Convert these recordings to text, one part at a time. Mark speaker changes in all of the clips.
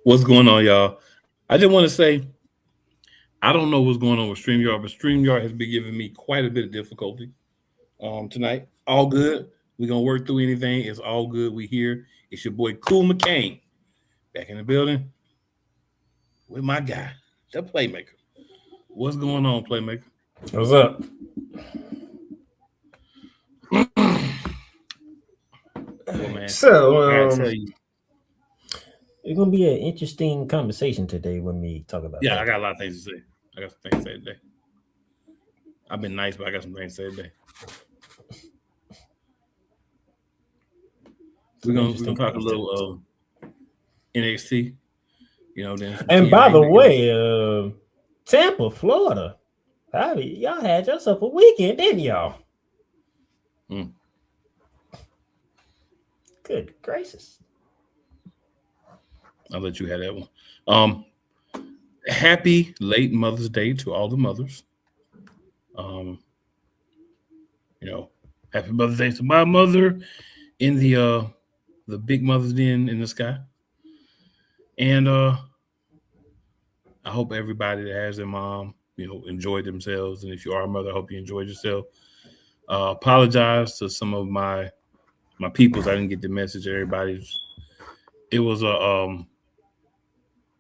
Speaker 1: What's going on, y'all? I just want to say I don't know what's going on with StreamYard, but StreamYard has been giving me quite a bit of difficulty tonight. All good. We're gonna work through anything. It's all good. We here. It's your boy Cool McCain back in the building with my guy, the Playmaker. What's going on, Playmaker?
Speaker 2: What's up?
Speaker 1: Well, man,
Speaker 2: So,
Speaker 1: I gotta tell you,
Speaker 2: it's gonna be an interesting conversation today when we talk about
Speaker 1: yeah,
Speaker 2: that.
Speaker 1: I got a lot of things to say. I got some things to say today. I've been nice, but I got some things to say today. We're gonna talk a little NXT. You know, then
Speaker 2: And by the way, Tampa, Florida, y'all had yourself a weekend, didn't y'all? Good gracious!
Speaker 1: I'll let you have that one. Happy late Mother's Day to all the mothers. You know, happy Mother's Day to my mother in the big Mother's Den in the sky. And I hope everybody that has their mom, enjoyed themselves. And if you are a mother, I hope you enjoyed yourself. Apologize to some of my peoples. I didn't get the message. Everybody's. It was an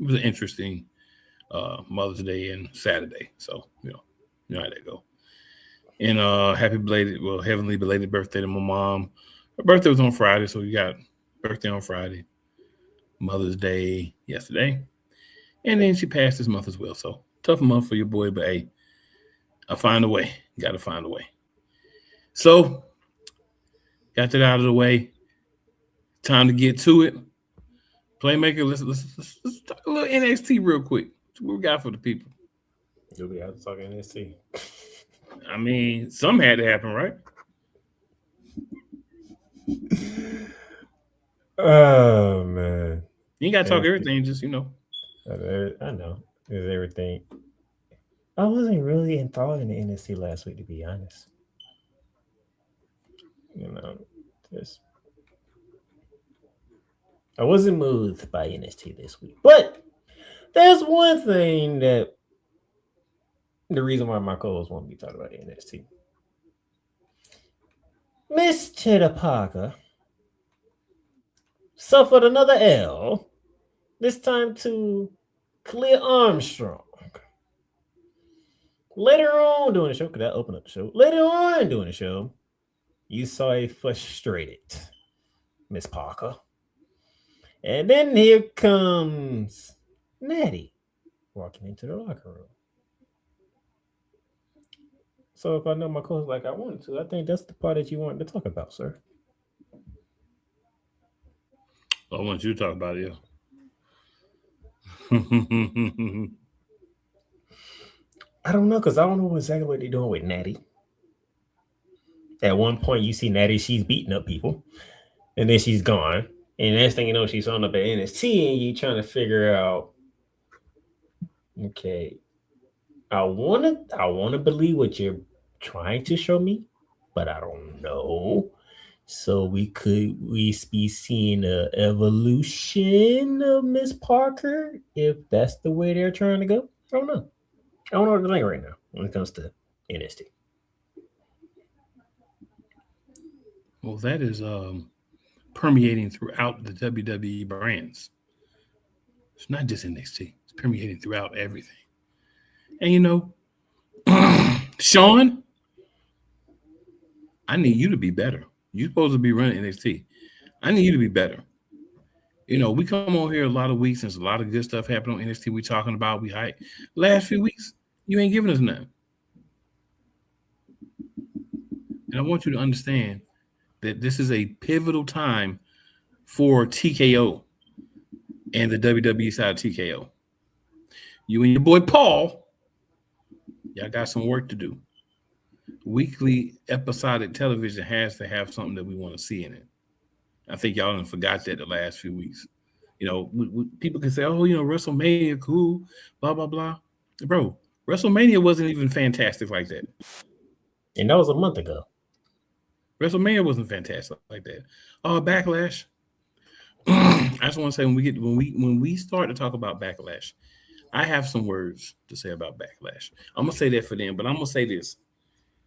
Speaker 1: interesting Mother's Day and Saturday. So you know how that go. And heavenly belated birthday to my mom. Her birthday was on Friday, so you got birthday on Friday, Mother's Day yesterday, and then she passed this month as well. So tough month for your boy, but hey, I find a way. Got to find a way. So got that out of the way. Time to get to it. Playmaker, let's talk a little NXT real quick. What we got for the people?
Speaker 2: We have to talk NXT.
Speaker 1: I mean, something had to happen, right?
Speaker 2: Oh man,
Speaker 1: You ain't got to talk everything, just
Speaker 2: I know there's everything. I wasn't really enthralled in the NXT last week, to be honest. Just I wasn't moved by NXT this week. But there's one thing that the reason why my co-host won't be talking about NXT. Miss Cheetah Parker suffered another L, this time to Clear Armstrong. Later on during the show, because that opened up the show, later on during the show, you saw a frustrated Miss Parker. And then here comes Natty walking into the locker room. So if I know my co-host like I wanted to, I think that's the part that you wanted to talk about, sir.
Speaker 1: I want you to talk about it.
Speaker 2: I don't know, because I don't know exactly what they're doing with Natty. At one point, you see Natty, she's beating up people, and then she's gone. And the next thing you know, she's on up at NXT, and you're trying to figure out, okay, I wanna believe what you're trying to show me, but I don't know. So we be seeing an evolution of Miss Parker if that's the way they're trying to go. I don't know. I don't know what to think right now when it comes to NXT.
Speaker 1: Well, that is permeating throughout the WWE brands. It's not just NXT. It's permeating throughout everything. And Sean, I need you to be better. You're supposed to be running NXT. I need you to be better. We come on here a lot of weeks, and there's a lot of good stuff happening on NXT. We talking about, we hype. Last few weeks, you ain't giving us nothing. And I want you to understand that this is a pivotal time for TKO and the WWE side of TKO. You and your boy Paul, y'all got some work to do. Weekly episodic television has to have something that we want to see in it. I think y'all done forgot that the last few weeks. People can say, oh, WrestleMania, cool, blah, blah, blah. Bro, WrestleMania wasn't even fantastic like that.
Speaker 2: And that was a month ago.
Speaker 1: WrestleMania wasn't fantastic like that. Backlash. I just want to say when we start to talk about Backlash, I have some words to say about Backlash. I'm gonna say that for them, but I'm gonna say this: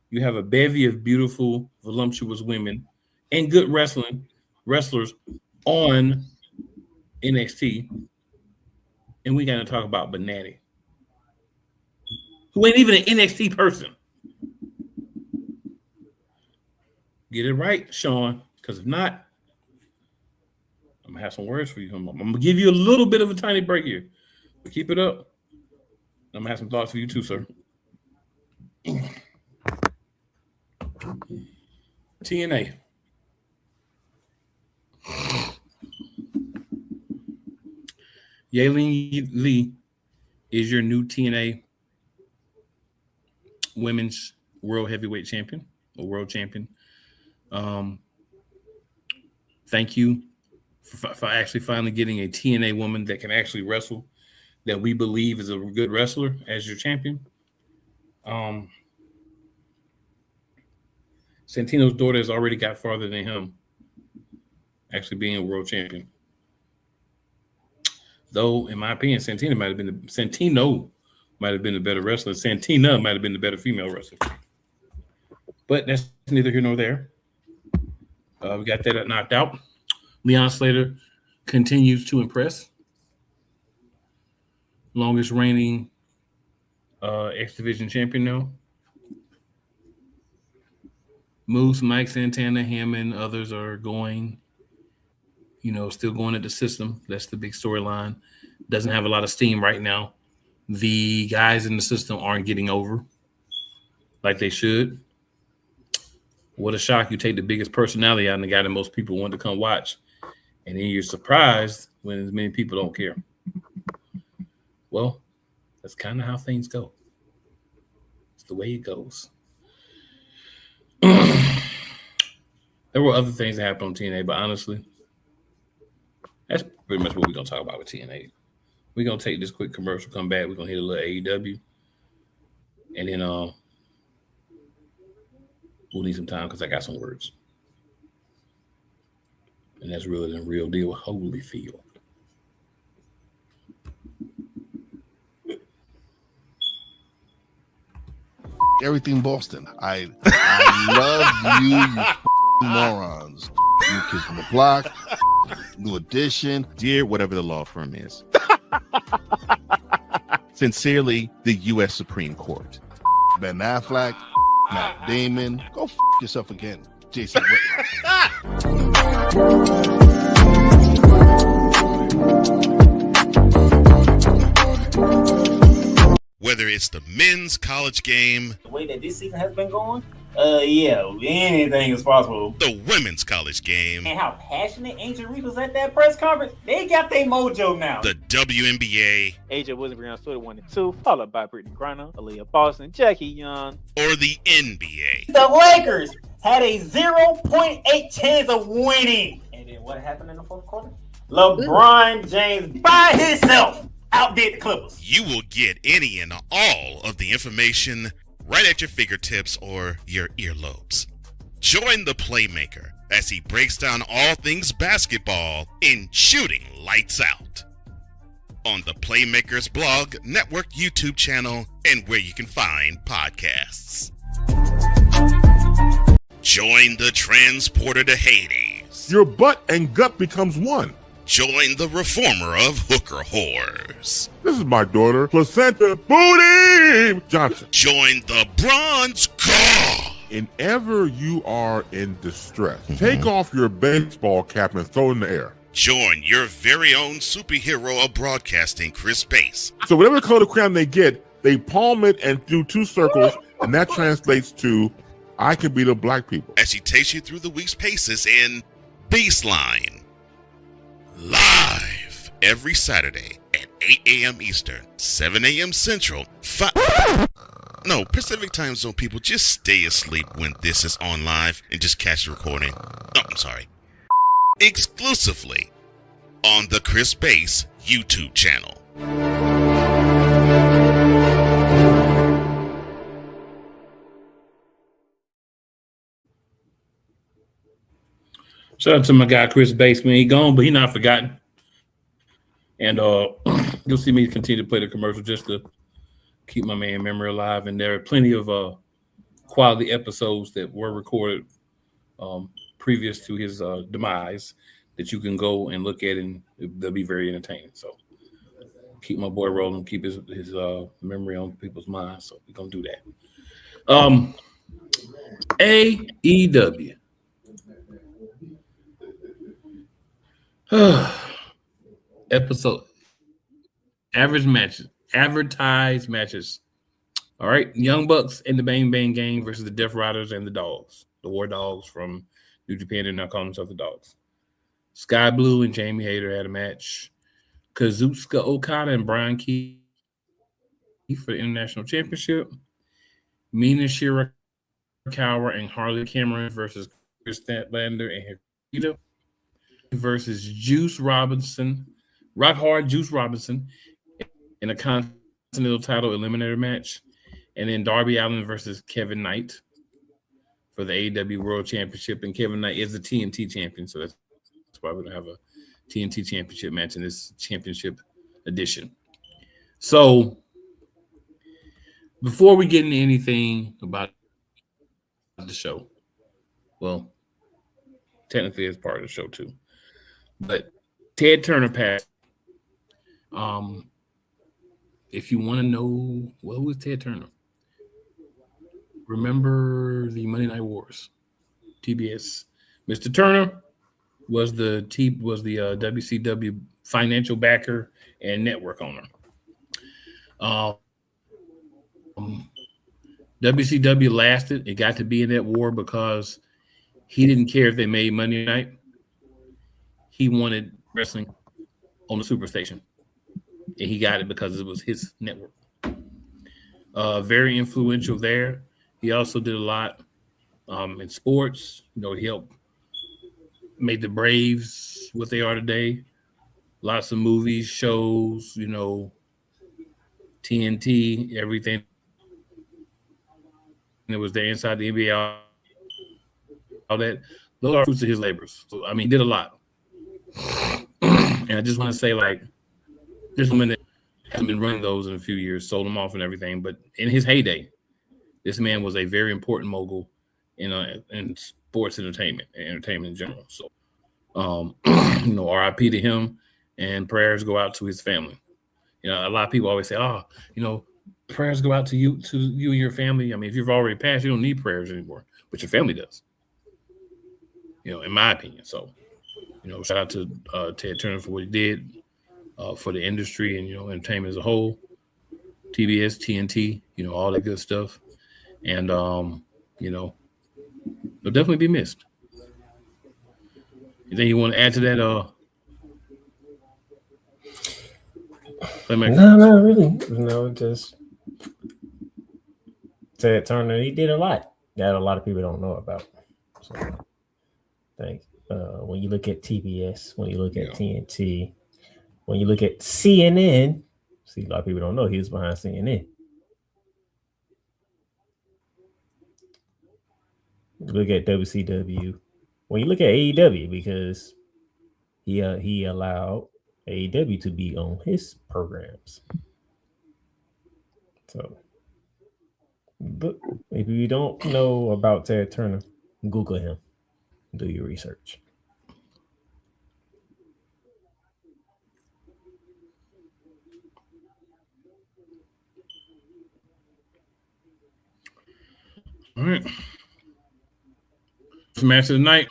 Speaker 1: you have a bevy of beautiful, voluptuous women and good wrestlers on NXT, and we got to talk about Banani, who ain't even an NXT person. Get it right, Sean, because if not, I'm gonna have some words for you. I'm gonna give you a little bit of a tiny break here, but keep it up. I'm gonna have some thoughts for you too, sir. TNA. Yaylin Lee is your new TNA Women's World Heavyweight Champion or World Champion. Thank you for actually finally getting a TNA woman that can actually wrestle, that we believe is a good wrestler as your champion. Santino's daughter has already got farther than him, actually being a world champion. Though, in my opinion, Santino might have been the better wrestler. Santina might have been the better female wrestler. But that's neither here nor there. We got that knocked out. Leon Slater continues to impress. Longest reigning X Division champion now. Moose, Mike Santana, him, and others are going, still going at the system. That's the big storyline. Doesn't have a lot of steam right now. The guys in the system aren't getting over like they should. What a shock. You take the biggest personality out and the guy that most people want to come watch, and then you're surprised when as many people don't care. Well, that's kind of how things go. It's the way it goes. There were other things that happened on TNA, but honestly, that's pretty much what we're going to talk about with TNA. We're going to take this quick commercial, come back. We're going to hit a little AEW. And then we'll need some time because I got some words. And that's really the real deal with Holyfield.
Speaker 3: Everything Boston. I love you morons. New Kids from the Block, New Edition,
Speaker 4: Dear whatever the law firm is. Sincerely, the U.S. Supreme Court.
Speaker 3: Ben Affleck, Matt Damon. Go yourself again, Jason Whitlock.
Speaker 4: Whether it's the men's college game,
Speaker 2: The way that this season has been going, anything is possible.
Speaker 4: the women's college game,
Speaker 2: And how passionate Angel Reese was at that press conference, they got their mojo now.
Speaker 4: the WNBA,
Speaker 5: AJ Wilson, Brianna Stewart 1 and 2, followed by Brittany Griner, Aaliyah Boston, Jackie Young.
Speaker 4: or the NBA.
Speaker 2: The Lakers had a 0.8 chance of winning. And then what happened in the fourth quarter? LeBron James by himself outdid the Clippers.
Speaker 4: You will get any and all of the information right at your fingertips or your earlobes. Join the Playmaker as he breaks down all things basketball in Shooting Lights Out on the Playmaker's blog, network, YouTube channel, and where you can find podcasts. Join the transporter to Hades.
Speaker 6: Your butt and gut becomes one.
Speaker 4: Join the reformer of hooker whores.
Speaker 6: This is my daughter, Placenta Booty Johnson.
Speaker 4: Join the bronze car.
Speaker 6: Whenever you are in distress, take off your baseball cap and throw it in the air.
Speaker 4: Join your very own superhero of broadcasting, Chris Bass.
Speaker 6: So whatever color crayon they get, they palm it and do two circles, and that translates to, I can be the black people.
Speaker 4: As he takes you through the week's paces in Baseline. Live every Saturday at 8 a.m. Eastern, 7 a.m. Central, Pacific Time Zone people, just stay asleep when this is on live and just catch the recording. Oh, I'm sorry. Exclusively on the Chris Bass YouTube channel.
Speaker 1: Shout out to my guy Chris Baseman. He gone, but he not forgotten. And you'll see me continue to play the commercial just to keep my man memory alive. And there are plenty of quality episodes that were recorded previous to his demise that you can go and look at, and they'll be very entertaining. So keep my boy rolling, keep his memory on people's minds. So we're gonna do that. AEW. Episode advertised matches. All right, Young Bucks and the Bang Bang Gang versus the Death Riders and the Dogs, the War Dogs from New Japan, and now calling themselves the Dogs. Sky Blue and Jamie Hayter had a match. Kazuchika Okada and Brian Keith for the International Championship. Mina Shirakawa and Harley Cameron versus Chris Statlander and Hikaru versus Rock Hard Juice Robinson in a Continental title eliminator match. And then Darby Allin versus Kevin Knight for the AEW World Championship. And Kevin Knight is the TNT champion, so that's why we don't have a TNT championship match in this championship edition. So before we get into anything about the show, well, technically it's part of the show too, but Ted Turner passed. If you want to know what was Ted Turner, remember the Monday Night Wars, TBS. Mr. Turner was the WCW financial backer and network owner. WCW lasted. It got to be in that war because he didn't care if they made Monday night. He wanted wrestling on the Superstation, and he got it because it was his network. Very influential there. He also did a lot in sports. He helped make the Braves what they are today. Lots of movies, shows, TNT, everything that was there inside the NBA, all that. Those are fruits of his labors. So, he did a lot. And I just want to say, this woman that hasn't been running those in a few years, sold them off and everything. But in his heyday, this man was a very important mogul in sports entertainment in general. So, RIP to him, and prayers go out to his family. A lot of people always say, prayers go out to you and your family. If you've already passed, you don't need prayers anymore, but your family does. In my opinion. So, shout out to Ted Turner for what he did for the industry and entertainment as a whole. TBS, TNT, all that good stuff. And he'll definitely be missed. Anything you want to add to that?
Speaker 2: No, not really. Just Ted Turner. He did a lot that a lot of people don't know about. So, I think when you look at TBS, when you look at TNT, when you look at CNN, see, a lot of people don't know he was behind CNN. Look at WCW. When you look at AEW, because he allowed AEW to be on his programs. So, but if you don't know about Ted Turner, Google him. Do your research.
Speaker 1: All right. Match of the night.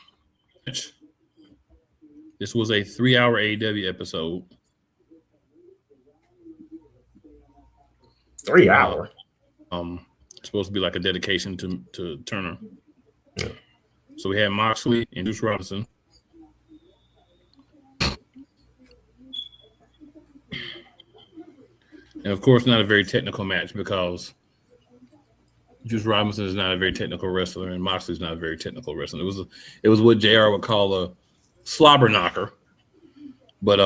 Speaker 1: This was a 3-hour AEW episode.
Speaker 2: 3 hour.
Speaker 1: It's supposed to be like a dedication to Turner. Yeah. So we had Moxley and Juice Robinson. And of course, not a very technical match because Juice Robinson is not a very technical wrestler, and Moxley's not a very technical wrestler. It was what JR would call a slobber knocker. But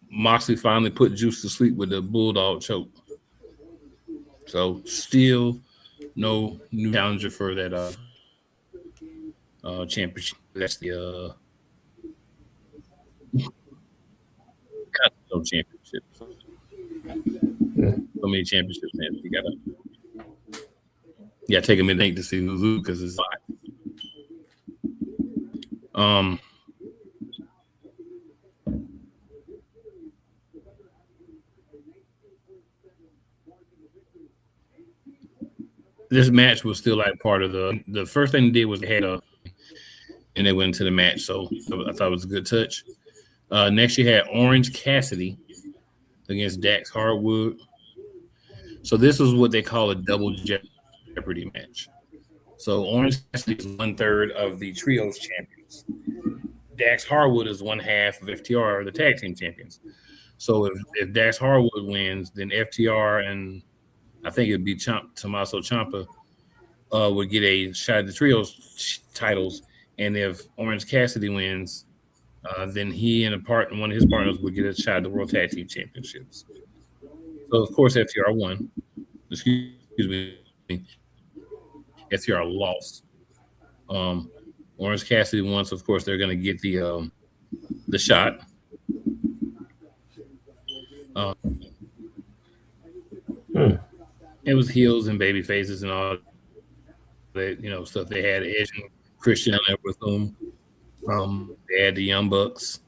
Speaker 1: Moxley finally put Juice to sleep with the bulldog choke. So still no new challenger for that championship. That's the Continental Championship. So many championships, man. You gotta take a minute to see who's who because it's live. This match was still like part of the first thing they did was they had and they went into the match. So I thought it was a good touch. Next you had Orange Cassidy against Dax Hardwood. So this was what they call a double jeopardy match. So Orange Cassidy is 1/3 of the trios champions. Dax Hardwood is 1/2 of FTR, the tag team champions. So if Dax Hardwood wins, then FTR and I think it'd be Tommaso Ciampa would get a shot at the trios titles. And if Orange Cassidy wins, then he and one of his partners would get a shot at the World Tag Team Championships. So, of course, FTR won. Excuse me. FTR lost. Orange Cassidy won, so, of course, they're going to get the shot. It was heels and baby faces and all that, stuff. They had Edge and Christian there with them. They had the Young Bucks.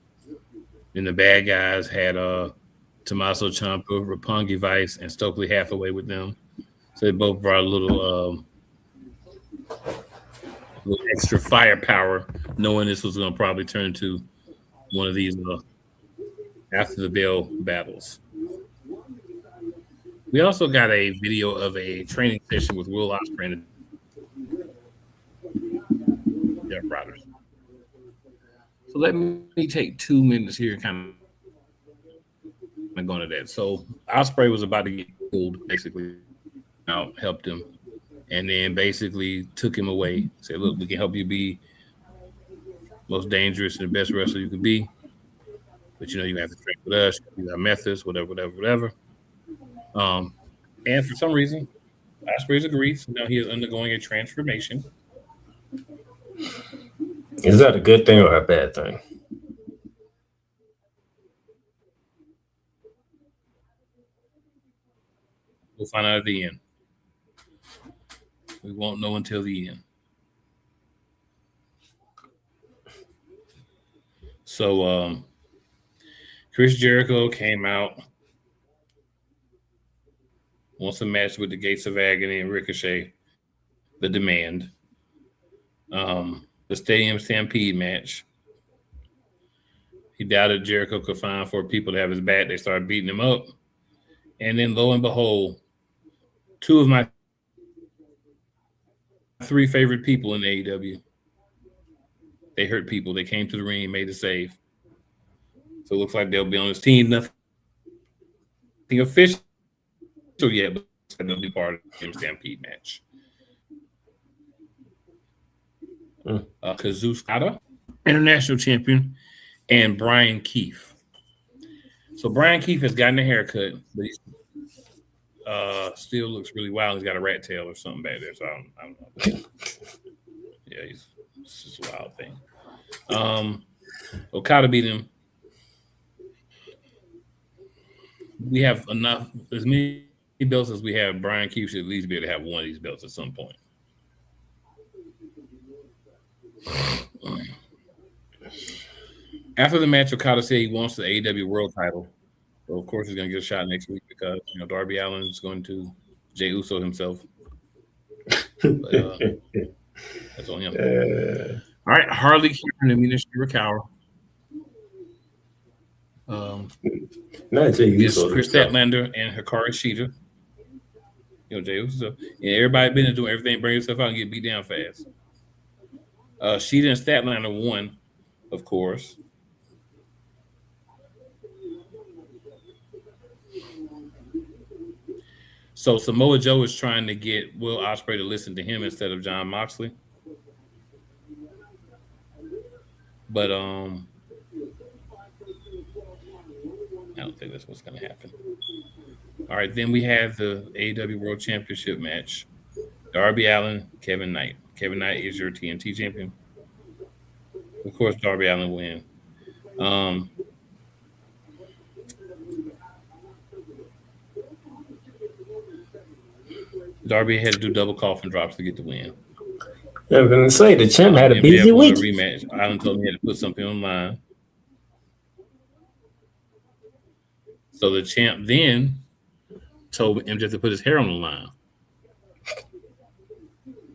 Speaker 1: Then the bad guys had Tommaso Ciampa, Roppongi Vice, and Stokely Hathaway with them. So they both brought a little extra firepower, knowing this was going to probably turn into one of these after the bell battles. We also got a video of a training session with Will Ospreay and the Death Riders. So let me take 2 minutes here and kind of go into that. So Ospreay was about to get killed, basically. Out, helped him, and then basically took him away. Said, "Look, we can help you be most dangerous and the best wrestler you could be, but you have to train with us. You got methods, whatever." And for some reason, Ospreay's agreed. So now he is undergoing a transformation.
Speaker 2: Is that a good thing or a bad thing?
Speaker 1: We'll find out at the end. We won't know until the end. So Chris Jericho came out, wants a match with the Gates of Agony and Ricochet, the Demand. The Stadium Stampede match. He doubted Jericho could find 4 people to have his back. They started beating him up. And then lo and behold, 2 of my 3 favorite people in AEW, they hurt people. They came to the ring and made a save. So it looks like they'll be on his team. Nothing official yet, but they'll be part of the Stampede match. Kazuchika, international champion, and Brian Keefe. So Brian Keefe has gotten a haircut, but he still looks really wild. He's got a rat tail or something back there, so I don't know. Yeah, it's just a wild thing. Okada beat him. We have enough, as many belts as we have. Brian Keefe should at least be able to have one of these belts at some point. After the match, Okada said he wants the AEW World title. So, of course, he's going to get a shot next week because, Darby Allin is going to Jey Uso himself. But, that's on him. All right, Harley Quinn and Mina Shirakawa.
Speaker 2: Not Jey Uso.
Speaker 1: Chris Statlander and Hikaru Shida. Jey Uso. And everybody been doing everything, bring yourself out and get beat down fast. Shida and Statlander won, of course. So Samoa Joe is trying to get Will Ospreay to listen to him instead of Jon Moxley. But I don't think that's what's going to happen. All right, then we have the AEW World Championship match. Darby Allin, Kevin Knight. Kevin Knight is your TNT champion. Of course, Darby Allin win. Darby had to do double coffin drops to get the win.
Speaker 2: I was gonna say the champ had a
Speaker 1: MJF
Speaker 2: busy
Speaker 1: won a
Speaker 2: week.
Speaker 1: rematch. Allen told me he had to put something online. So the champ then told MJF to put his hair on the line.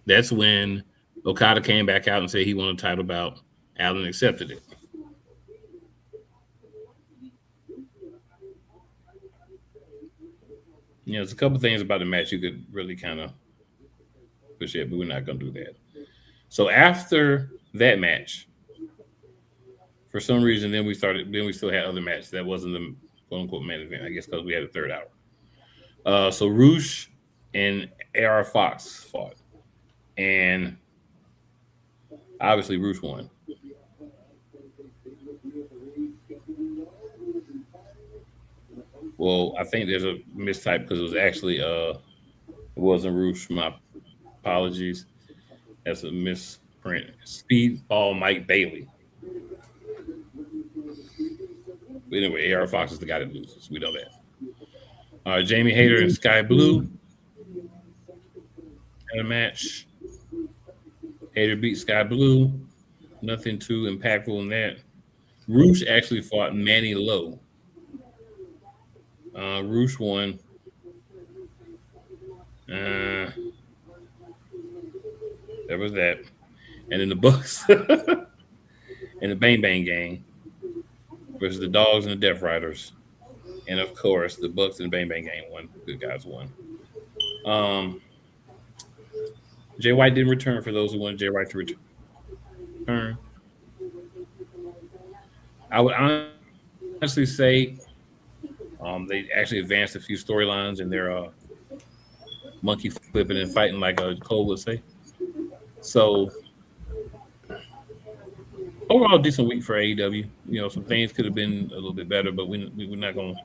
Speaker 1: That's when Okada came back out and said he wanted a title bout. Allen accepted it. You know, there's a couple things about the match you could really kind of push it, but we're not going to do that. So after that match, for some reason, then we still had other matches. That wasn't the quote-unquote main event, I guess, because we had a third hour. So Roosh and AR Fox fought. And obviously Roosh won. Well, I think there's a mistype because it was actually it wasn't Roosh. My apologies. That's a misprint. Speedball Mike Bailey. But anyway, AR Fox is the guy that loses. We know that. Jamie Hayter and Sky Blue had a match. Hayter beat Sky Blue. Nothing too impactful in that. Roosh actually fought Manny Lowe. Roosh won. There was that. And then the Bucks and the Bang Bang Gang versus the Dogs and the Death Riders. And of course, the Bucks and the Bang Bang Gang won. Good guys won. Jay White didn't return for those who wanted Jay White to return. I would honestly say they actually advanced a few storylines in their monkey flipping and fighting, like Cole would say. So overall, decent week for AEW. You know, some things could have been a little bit better, but we're not going to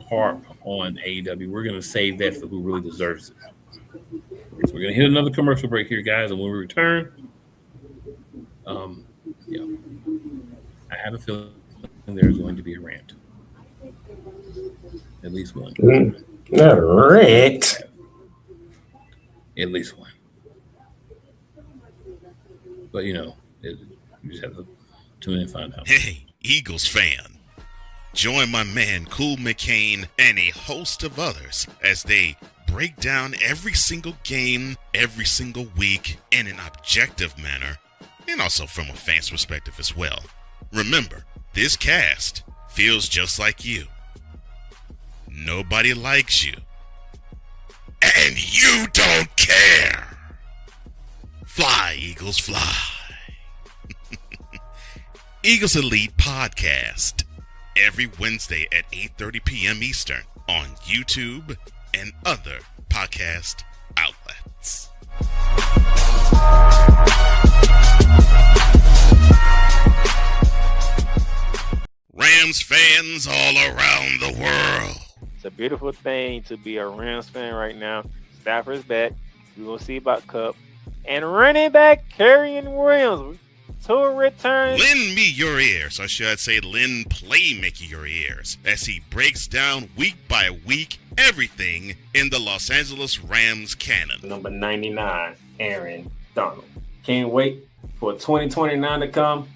Speaker 1: harp on AEW. We're going to save that for who really deserves it. So we're going to hit another commercial break here, guys, and when we return, I have a feeling there's going to be a rant. At least one.
Speaker 2: Not a rant.
Speaker 1: At least one. But, you know, you just have to tune in and find out.
Speaker 4: Hey, Eagles fan. Join my man Cool McCain and a host of others as they break down every single game, every single week in an objective manner, and also from a fan's perspective as well. Remember, this cast feels just like you. Nobody likes you. And you don't care. Fly, Eagles, fly. Eagles Elite Podcast. Every Wednesday at 8:30 p.m. Eastern on YouTube and other podcast outlets. Rams fans all around the world.
Speaker 5: It's a beautiful thing to be a Rams fan right now. Stafford's back. We will see about Cup. And running back Kyren Williams to return.
Speaker 4: Lend me your ears, or should I say lend Playmaker your ears, as he breaks down week by week everything in the Los Angeles Rams canon.
Speaker 2: Number 99, Aaron Donald. Can't wait for 2029 to come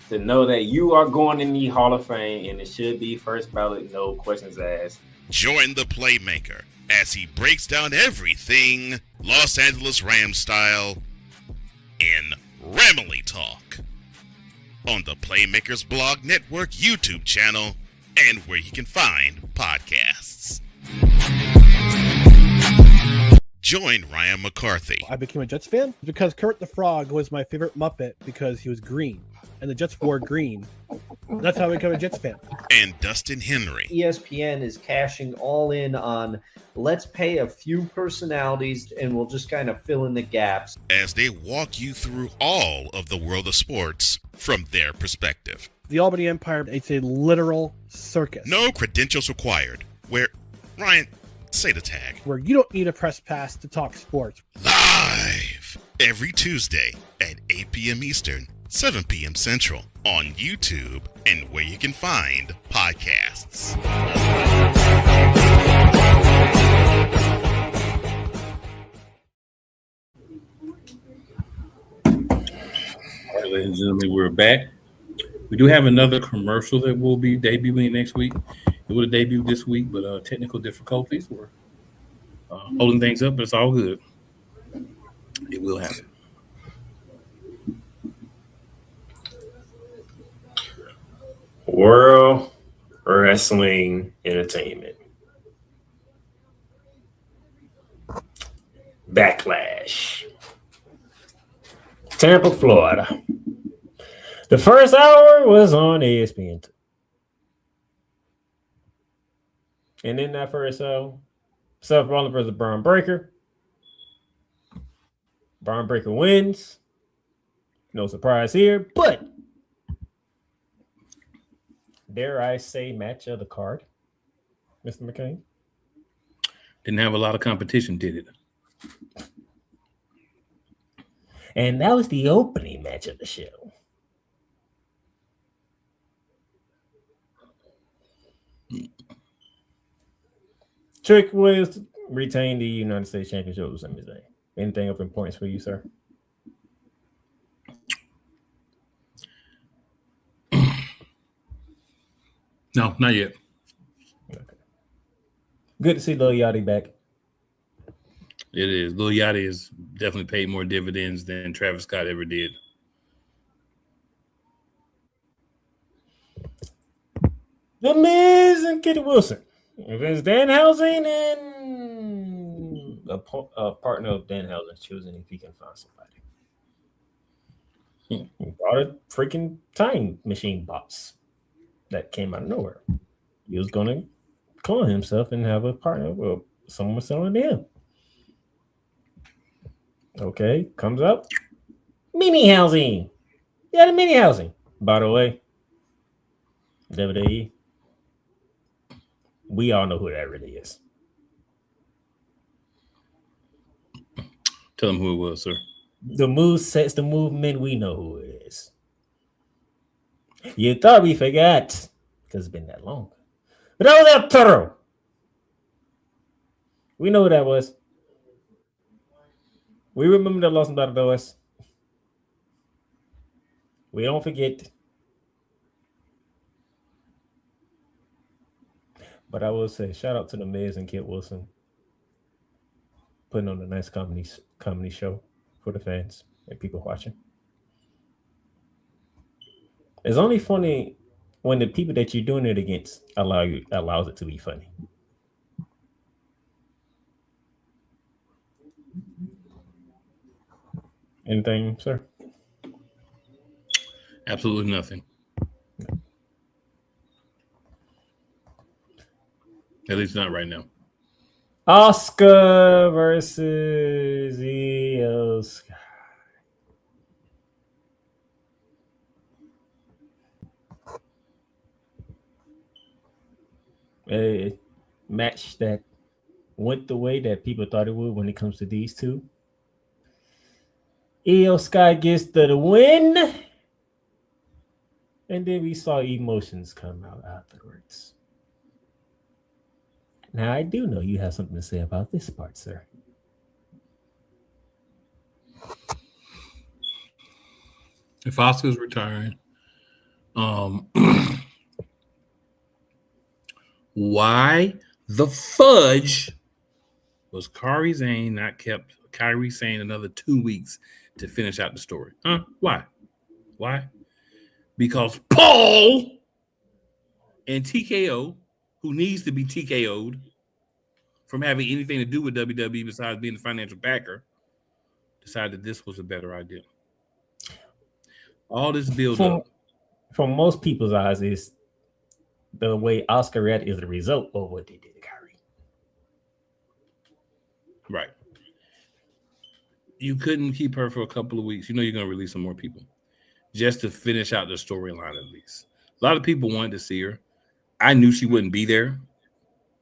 Speaker 2: to know that you are going in the Hall of Fame, and it should be first ballot, no questions asked.
Speaker 4: Join the Playmaker as he breaks down everything Los Angeles Rams style in Ramily Talk on the Playmakers Blog Network YouTube channel and where you can find podcasts. Join Ryan McCarthy.
Speaker 7: I became a Jets fan because Kermit the Frog was my favorite Muppet because he was green, and the Jets wore green. That's how I became a Jets fan.
Speaker 4: And Dustin Henry.
Speaker 8: ESPN is cashing all in on let's pay a few personalities and we'll just kind of fill in the gaps.
Speaker 4: As they walk you through all of the world of sports from their perspective.
Speaker 7: The Albany Empire, it's a literal circus.
Speaker 4: No credentials required. Where, Ryan, say the tag.
Speaker 7: Where you don't need a press pass to talk sports.
Speaker 4: Live every Tuesday at 8 p.m. Eastern, 7 p.m. Central on YouTube and where you can find podcasts.
Speaker 1: All right, ladies and gentlemen, we're back. We do have another commercial that will be debuting next week. It would have debuted this week, but technical difficulties were holding things up, but it's all good. It will happen.
Speaker 2: World Wrestling Entertainment. Backlash. Tampa, Florida. The first hour was on ESPN. And in that first hour, Seth Rollins versus Braun Breaker. Braun Breaker wins. No surprise here, but dare I say match of the card, Mr. McCain?
Speaker 1: Didn't have a lot of competition, did it?
Speaker 2: And that was the opening match of the show. Trick Williams retained the United States Championship with Sami Zayn. Anything of importance for you, sir?
Speaker 1: No, not yet.
Speaker 2: Okay. Good to see Lil Yachty back.
Speaker 1: It is. Lil Yachty has definitely paid more dividends than Travis Scott ever did.
Speaker 2: The Miz and Kitty Wilson. Against Danhausen and a partner of Danhausen choosing if he can find somebody. He brought a freaking time machine box that came out of nowhere. He was going to clone himself and have a partner. Well, someone was selling to him. Okay, comes up. Mini housing. Yeah, the mini housing. By the way, WWE. We all know who that really is.
Speaker 1: Tell them who it was, sir.
Speaker 2: The move sets the movement. We know who it is. You thought we forgot because it's been that long. But that was El Toro. We know who that was. We remember the Los Angeles. We don't forget. But I will say, shout out to the Miz and Kit Wilson putting on a nice comedy show for the fans and people watching. It's only funny when the people that you're doing it against allows it to be funny. Anything, sir?
Speaker 1: Absolutely nothing. At least not right now.
Speaker 2: Oscar versus Io Sky. A match that went the way that people thought it would when it comes to these two. Io Sky gets the win. And then we saw emotions come out afterwards. Now, I do know you have something to say about this part, sir.
Speaker 1: If Oscar's retiring, why the fudge was Kairi Sane not kept Kairi Sane another 2 weeks to finish out the story? Huh? Why? Because Paul and TKO, who needs to be TKO'd from having anything to do with WWE besides being the financial backer, decided this was a better idea. All this build up.
Speaker 2: From most people's eyes, is the way Oscar read is the result of what they did to Kyrie.
Speaker 1: Right. You couldn't keep her for a couple of weeks. You know you're going to release some more people just to finish out the storyline at least. A lot of people wanted to see her. I knew she wouldn't be there.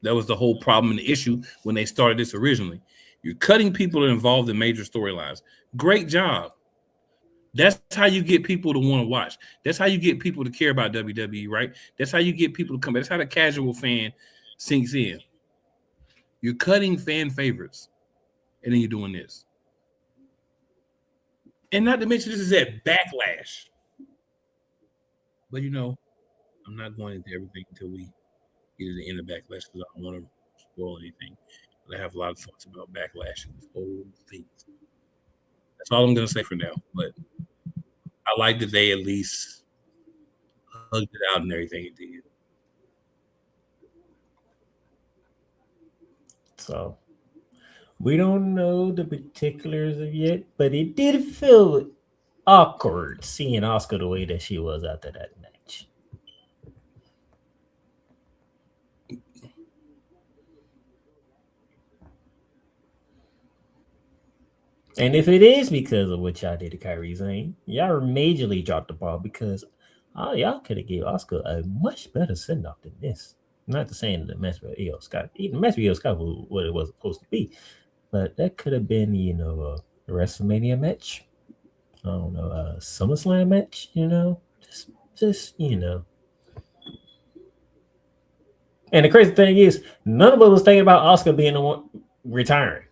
Speaker 1: That was the whole problem and the issue when they started this originally. You're cutting people involved in major storylines. Great job. That's how you get people to want to watch. That's how you get people to care about WWE, right? That's how you get people to come. That's how the casual fan sinks in. You're cutting fan favorites, and then you're doing this. And not to mention, this is at Backlash. But, I'm not going into everything until we get to the end of Backlash because I don't want to spoil anything. But I have a lot of thoughts about Backlash and this whole thing. That's all I'm going to say for now. But I like that they at least hugged it out and everything it did.
Speaker 2: So we don't know the particulars of yet, but it did feel awkward seeing Asuka the way that she was after that match. And if it is because of what y'all did to Kairi Sane, y'all majorly dropped the ball because y'all could have gave Asuka a much better send-off than this. Not to saying the match with Io Sky. The match with Io Sky was what it was supposed to be. But that could have been, a WrestleMania match. I don't know, a SummerSlam match, just. And the crazy thing is, none of us was thinking about Asuka being the one retiring.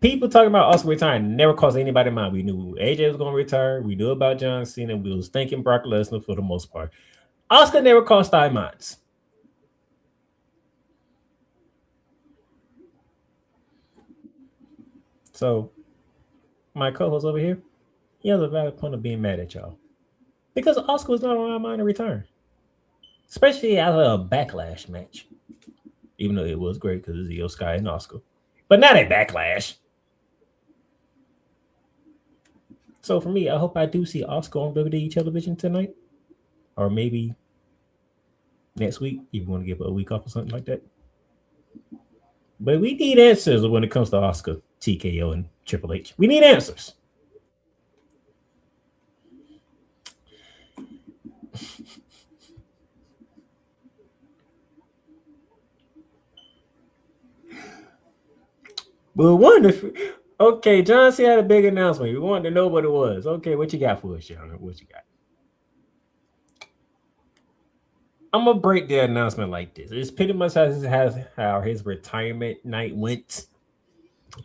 Speaker 2: People talking about Asuka retiring never crossed anybody's mind. We knew AJ was going to retire. We knew about John Cena. We was thinking Brock Lesnar for the most part. Asuka never crossed our minds. So, my co-host over here, he has a valid point of being mad at y'all. Because Asuka was not on our mind to return. Especially after a Backlash match. Even though it was great because it's Io Sky and Asuka. But not a Backlash. So for me, I hope I do see Asuka on WWE television tonight. Or maybe next week, if you want to give a week off or something like that. But we need answers when it comes to Asuka, TKO, and Triple H. We need answers. But wonderful. Okay, John C had a big announcement. We wanted to know what it was. Okay, what you got for us, John? What you got? I'm gonna break the announcement like this. It's pretty much how his retirement night went.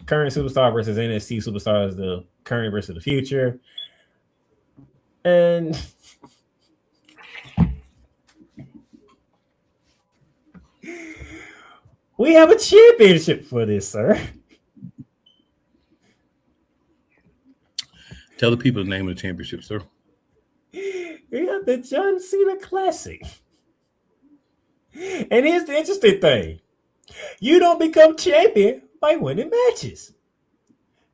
Speaker 2: Current superstar versus NXT superstars, the current versus the future. And we have a championship for this, sir.
Speaker 1: Tell the people the name of the championship, sir.
Speaker 2: We have the John Cena Classic. And here's the interesting thing. You don't become champion by winning matches.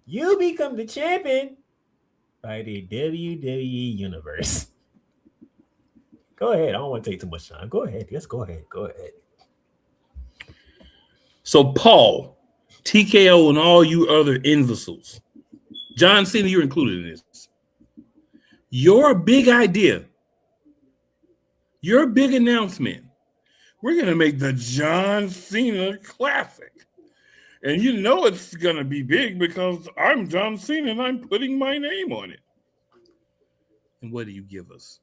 Speaker 2: You become the champion by the WWE Universe. Go ahead. I don't want to take too much time. Go ahead. Yes, go ahead. Go ahead.
Speaker 1: So, Paul, TKO, and all you other imbeciles, John Cena, you're included in this. Your big idea, your big announcement, we're going to make the John Cena Classic. And you know it's going to be big because I'm John Cena and I'm putting my name on it. And what do you give us?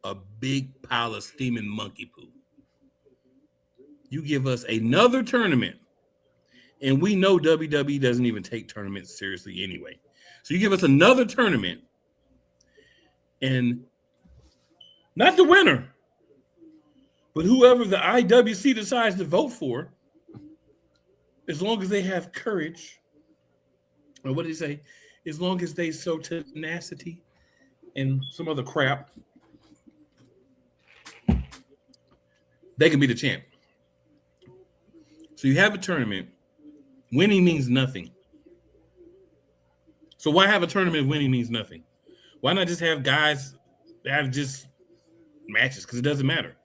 Speaker 1: A big pile of steaming monkey poo. You give us another tournament. And we know WWE doesn't even take tournaments seriously anyway. So you give us another tournament. And not the winner, but whoever the IWC decides to vote for, as long as they have courage, or what did he say? As long as they show tenacity and some other crap, they can be the champ. So you have a tournament. Winning means nothing. So why have a tournament if winning means nothing? Why not just have guys that have just matches? Because it doesn't matter.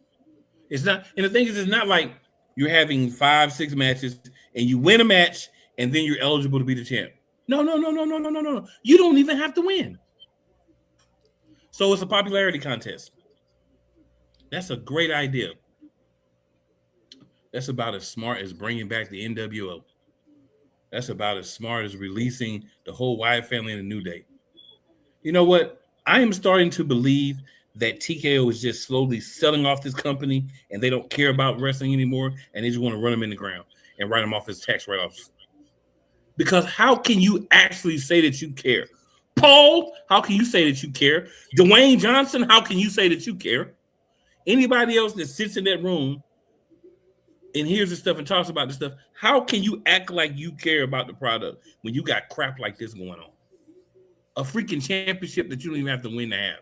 Speaker 1: It's not, and the thing is, it's not like you're having 5-6 matches and you win a match and then you're eligible to be the champ. No. You don't even have to win. So it's a popularity contest. That's a great idea. That's about as smart as bringing back the NWO. That's about as smart as releasing the whole Wyatt family in a New Day. You know what? I am starting to believe that TKO is just slowly selling off this company and they don't care about wrestling anymore and they just want to run them in the ground and write them off as tax write-offs. Because how can you actually say that you care? Paul, how can you say that you care? Dwayne Johnson, how can you say that you care? Anybody else that sits in that room and hears this stuff and talks about this stuff, how can you act like you care about the product when you got crap like this going on? A freaking championship that you don't even have to win to have.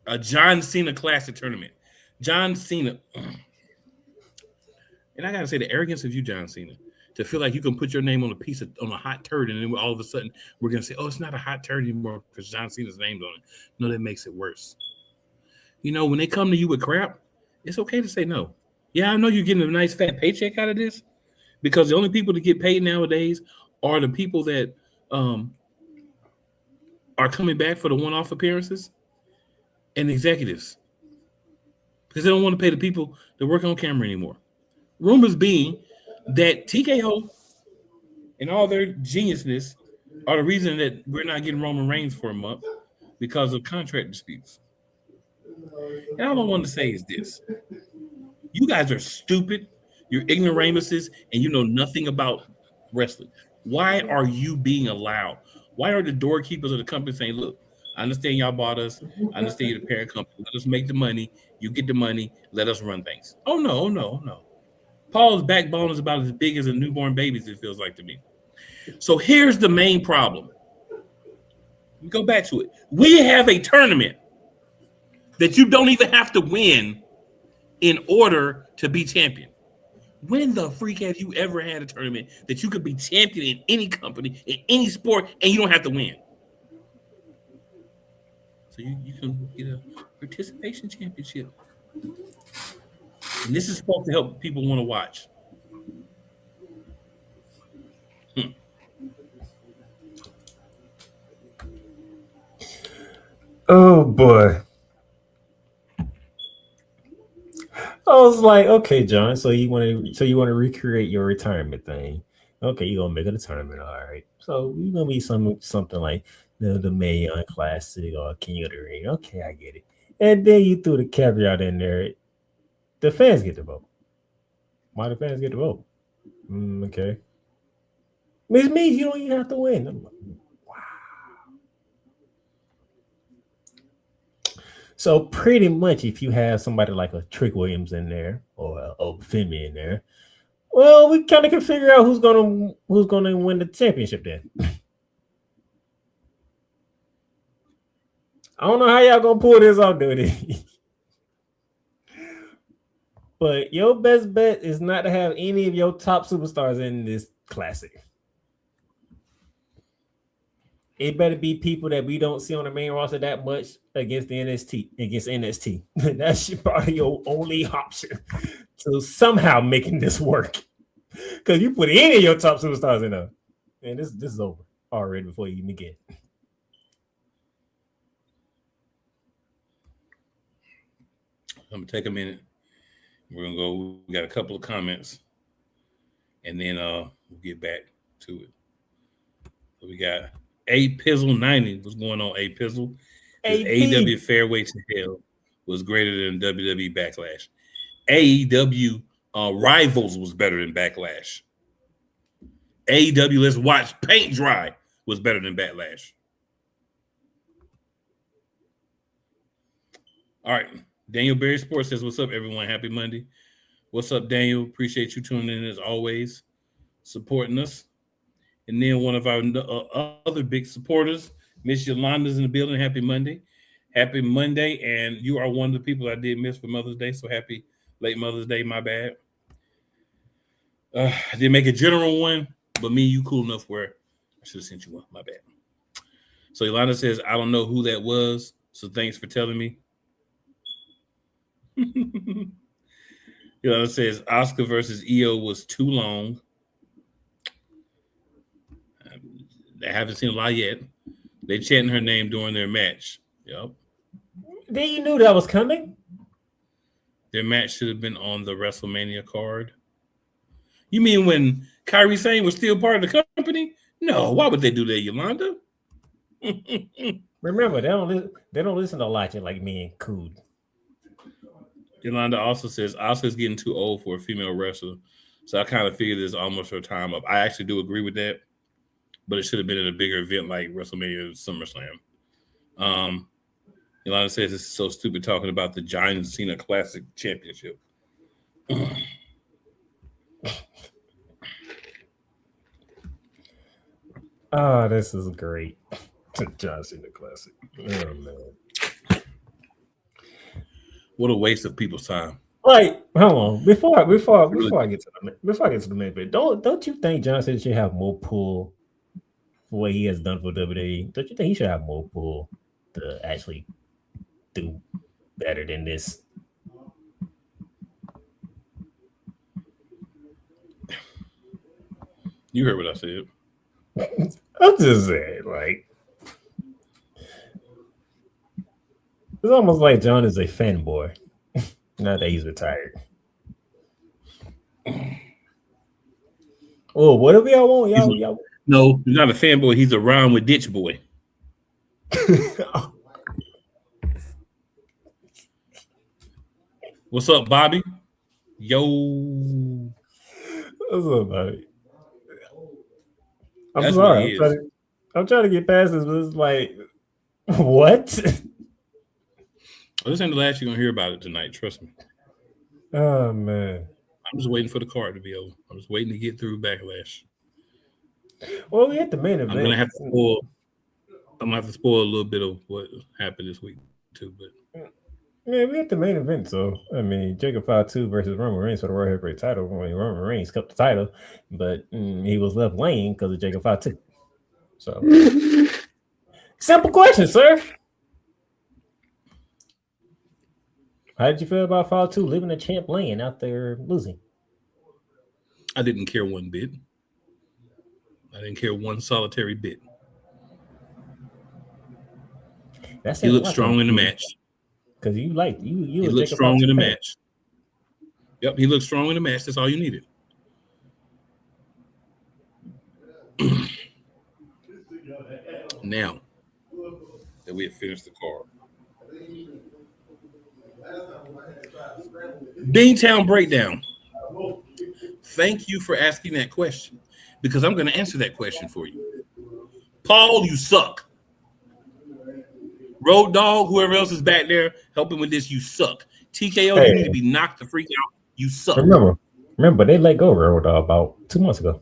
Speaker 1: A John Cena Classic tournament. John Cena. And I got to say, the arrogance of you, John Cena, to feel like you can put your name on a hot turd, and then all of a sudden we're going to say, oh, it's not a hot turd anymore because John Cena's name's on it. No, that makes it worse. You know, when they come to you with crap, it's okay to say no. Yeah, I know you're getting a nice fat paycheck out of this because the only people that get paid nowadays are the people that are coming back for the one-off appearances and executives because they don't want to pay the people that work on camera anymore. Rumors being that TKO and all their geniusness are the reason that we're not getting Roman Reigns for a month because of contract disputes. And all I want to say is this. You guys are stupid. You're ignoramuses, and you know nothing about wrestling. Why are you being allowed? Why are the doorkeepers of the company saying, look, I understand y'all bought us. I understand you're the parent company. Let us make the money. You get the money. Let us run things. Oh, no. Paul's backbone is about as big as a newborn baby's, it feels like to me. So here's the main problem. We go back to it. We have a tournament that you don't even have to win in order to be champion. When the freak have you ever had a tournament that you could be champion in any company, in any sport, and you don't have to win? So you can get a participation championship. And this is supposed to help people want to watch.
Speaker 2: Oh boy. I was like, okay, John. So you want to recreate your retirement thing? Okay, you're gonna make it a tournament, all right. So you're gonna be something like the Mae Young Classic or King of the Ring. Okay, I get it. And then you threw the caveat in there. The fans get to vote. Why the fans get to vote? Okay. Which means you don't even have to win. I'm like, wow. So pretty much if you have somebody like a Trick Williams in there or a Femi in there, well, we kind of can figure out who's gonna win the championship then. I don't know how y'all gonna pull this off, dude. But your best bet is not to have any of your top superstars in this classic. It better be people that we don't see on the main roster that much against NXT. That's probably your only option to somehow making this work. Because you put any of your top superstars in there, and this is over already before you even get.
Speaker 1: I'm gonna take a minute. We're gonna go. We got a couple of comments, and then we'll get back to it. So we got A Pizzle 90. What's going on, A Pizzle? AEW Fairway to Hell was greater than WWE Backlash. AEW Rivals was better than Backlash. AEW Let's Watch Paint Dry was better than Backlash. All right. Daniel Berry Sports says, what's up, everyone? Happy Monday. What's up, Daniel? Appreciate you tuning in as always, supporting us. And then one of our other big supporters, Miss Yolanda's in the building. Happy Monday. Happy Monday. And you are one of the people I did miss for Mother's Day. So happy late Mother's Day. My bad. I didn't make a general one, but me and you cool enough where I should have sent you one. My bad. So Yolanda says, I don't know who that was. So thanks for telling me. Yolanda says, Oscar versus EO was too long. I haven't seen a lot yet. They chanting her name during their match. Yep.
Speaker 2: Then you knew that was coming.
Speaker 1: Their match should have been on the WrestleMania card. You mean when Kairi Sane was still part of the company? No, why would they do that, Yolanda?
Speaker 2: Remember, they don't listen to logic like me and Cool.
Speaker 1: Yolanda also says Asuka's getting too old for a female wrestler, so I kind of figured it's almost her time up. I actually do agree with that, but it should have been in a bigger event like WrestleMania or SummerSlam. Yolanda says it's so stupid talking about the John Cena Classic Championship.
Speaker 2: Oh, this is great. The John Cena Classic. Oh man.
Speaker 1: What a waste of people's time.
Speaker 2: Like, hold on. Before I get to the main event, don't you think John Cena should have more pull for what he has done for WWE? Don't you think he should have more pull to actually do better than this?
Speaker 1: You heard what I said.
Speaker 2: I'm just saying, like, it's almost like John is a fanboy. Now that he's retired. Oh, whatever y'all want, y'all.
Speaker 1: No, he's not a fanboy. He's a round with ditch boy. What's up, Bobby? Yo.
Speaker 2: What's up, Bobby? I'm
Speaker 1: That's
Speaker 2: sorry. I'm trying to get past this, but it's like, what?
Speaker 1: This ain't the last you're going to hear about it tonight. Trust me.
Speaker 2: Oh, man.
Speaker 1: I'm just waiting for the card to be over. I'm just waiting to get through Backlash.
Speaker 2: Well, we hit the main event.
Speaker 1: I'm going to have to spoil a little bit of what happened this week, too. But
Speaker 2: yeah, we hit the main event. So, I mean, Jacob Fatu versus Roman Reigns for the World Heavyweight title. Roman Reigns kept the title, but he was left laying because of Jacob Fatu. So, simple question, sir. How did you feel about Fatu leaving the champ laying out there losing?
Speaker 1: I didn't care one bit. I didn't care one solitary bit. He looked strong in the match.
Speaker 2: Because you
Speaker 1: he looked strong in the match. Yep, he looked strong in the match. That's all you needed. Now that we have finished the card. Beantown Breakdown. Thank you for asking that question because I'm going to answer that question for you. Paul, you suck. Road Dogg, whoever else is back there helping with this, you suck. TKO, you need to be knocked the freak out. You suck.
Speaker 2: Remember, they let go of Road Dogg about 2 months ago.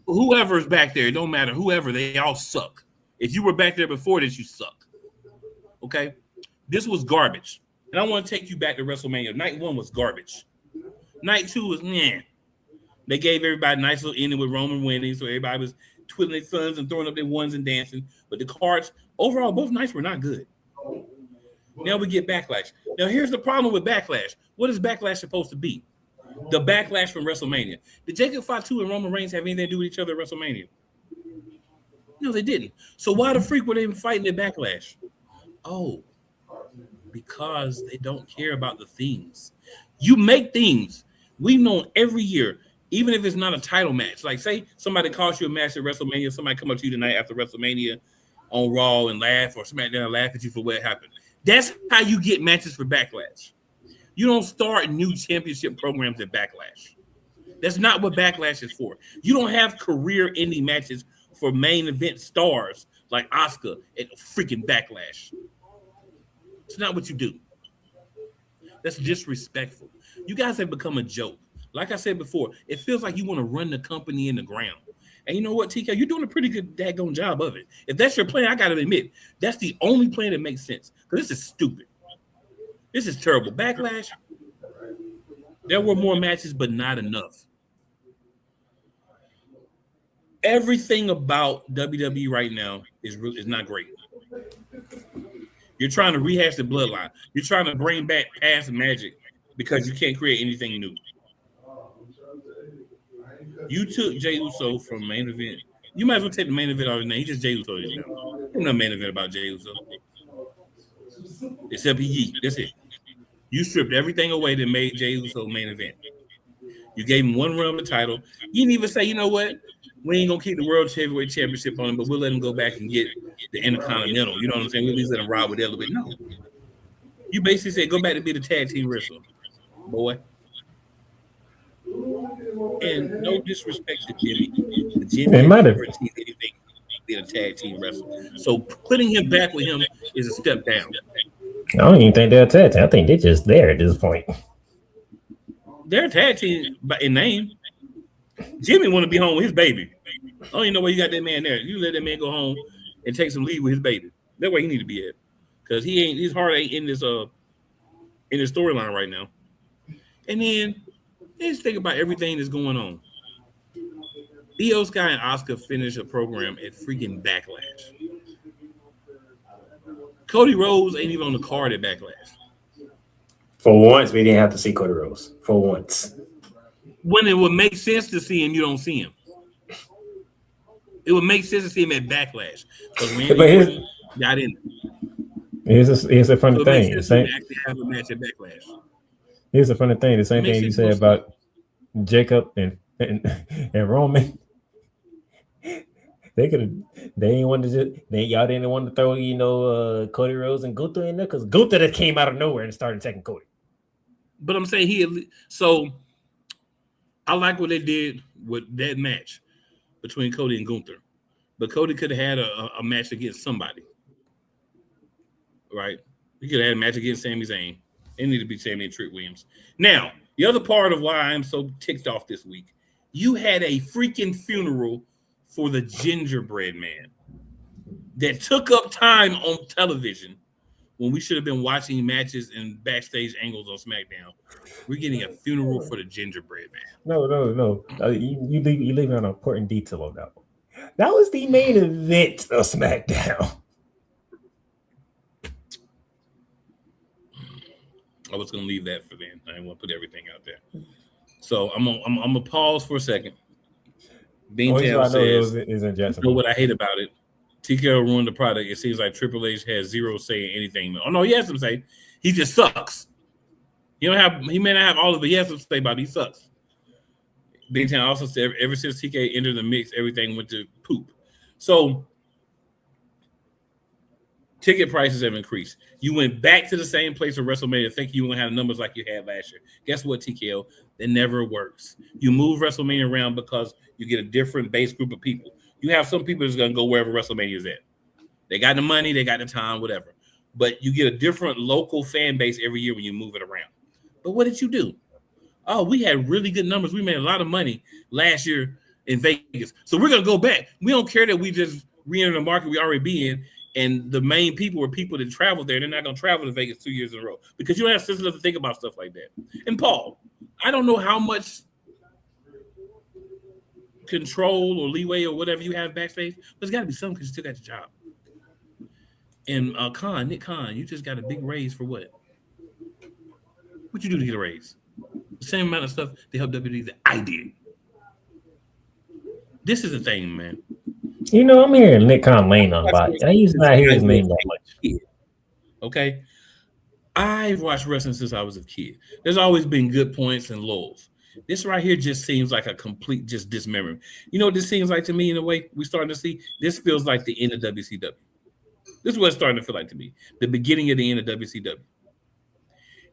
Speaker 1: Whoever's back there, it don't matter. Whoever, they all suck. If you were back there before this, you suck. Okay? This was garbage. And I want to take you back to WrestleMania. Night 1 was garbage. Night 2 was meh. They gave everybody a nice little ending with Roman winning, so everybody was twiddling their thumbs and throwing up their ones and dancing. But the cards, overall, both nights were not good. Now we get Backlash. Now here's the problem with Backlash. What is Backlash supposed to be? The Backlash from WrestleMania. Did Jacob Fatu and Roman Reigns have anything to do with each other at WrestleMania? No, they didn't. So why the freak were they fighting at Backlash? Oh, because they don't care about the themes. You make themes. We've known every year, even if it's not a title match. Like, say somebody calls you a match at WrestleMania, somebody come up to you tonight after WrestleMania on Raw and laugh, or SmackDown and laugh at you for what happened. That's how you get matches for Backlash. You don't start new championship programs at Backlash. That's not what Backlash is for. You don't have career-ending matches for main event stars like Asuka at freaking Backlash. It's not what you do. That's disrespectful. You guys have become a joke. Like I said before, it feels like you want to run the company in the ground. And you know what, TK? You're doing a pretty good daggone job of it. If that's your plan, I got to admit, that's the only plan that makes sense. Because this is stupid. This is terrible. Backlash, there were more matches, but not enough. Everything about WWE right now is not great. You're trying to rehash the bloodline. You're trying to bring back past magic because you can't create anything new. You took Jey Uso from main event. You might as well take the main event out of his name. He's just Jey Uso. There's no main event about Jey Uso. Except he yeet. That's it. You stripped everything away that made Jey Uso main event. You gave him one run of the title. You didn't even say, you know what? We ain't gonna keep the World Heavyweight Championship on him, but we'll let him go back and get the Intercontinental. You know what I'm saying? We'll at least let him ride with it a little bit. No. You basically said, go back to be the tag team wrestler, boy. And no disrespect to Jimmy. Jimmy never achieved anything being a tag team wrestler. So putting him back with him is a step down.
Speaker 2: I don't even think they're a tag team. I think they're just there at this point.
Speaker 1: They're a tag team in name. Jimmy want to be home with his baby. I don't even know where you got that man there. You let that man go home and take some leave with his baby. That's where he need to be at. Because his heart ain't in this storyline right now. And then let's think about everything that's going on. Io Sky and Asuka finished a program at freaking Backlash. Cody Rhodes ain't even on the card at Backlash.
Speaker 2: For once, we didn't have to see Cody Rhodes. For once.
Speaker 1: When it would make sense to see him, you don't see him. It would make sense to see him at Backlash. Because Randy got in.
Speaker 2: Here's a funny thing.
Speaker 1: Actually have a match at Backlash.
Speaker 2: Here's a funny thing. The same thing you said about Jacob and Roman. Y'all didn't want to throw, Cody Rhodes and Gunther in there because Gunther that came out of nowhere and started attacking Cody.
Speaker 1: But I'm saying so I like what they did with that match between Cody and Gunther. But Cody could have had a match against somebody. Right? He could have had a match against Sami Zayn. It needed to be Sami and Trick Williams. Now, the other part of why I'm so ticked off this week, you had a freaking funeral for the gingerbread man that took up time on television when we should have been watching matches and backstage angles on SmackDown. We're getting a funeral for the gingerbread man.
Speaker 2: No. You leave an important detail on that one. That was the main event of SmackDown.
Speaker 1: I was gonna leave that for then. I didn't want to put everything out there. So I'm gonna pause for a second. Beantown says, you know what I hate about it? TKO ruined the product. It seems like Triple H has zero say in anything. Oh no, he has some say. He just sucks. He may not have all of it. He has some say about it. He sucks. Beantown also said ever since TK entered the mix, everything went to poop. So ticket prices have increased. You went back to the same place for WrestleMania thinking you were going to have numbers like you had last year. Guess what, TKO? That never works. You move WrestleMania around because you get a different base group of people. You have some people that's going to go wherever WrestleMania is at. They got the money, they got the time, whatever. But you get a different local fan base every year when you move it around. But what did you do? Oh, we had really good numbers. We made a lot of money last year in Vegas. So we're going to go back. We don't care that we just re-enter the market we already be in. And the main people were people that travel there. They're not going to travel to Vegas 2 years in a row because you don't have sense enough to think about stuff like that. And Paul, I don't know how much control or leeway or whatever you have backstage, but there's got to be something because you still got your job. And Nick Khan, you just got a big raise for what? What'd you do to get a raise? The same amount of stuff to help WWE that I did. This is the thing, man.
Speaker 2: I'm hearing Nick Khan lane on bodies. I used to not hear his name that much.
Speaker 1: Okay. I've watched wrestling since I was a kid. There's always been good points and lulls. This right here just seems like a complete just dismemberment. You know what this seems like to me in a way? We're starting to see this feels like the end of WCW. This is what it's starting to feel like to me. The beginning of the end of WCW.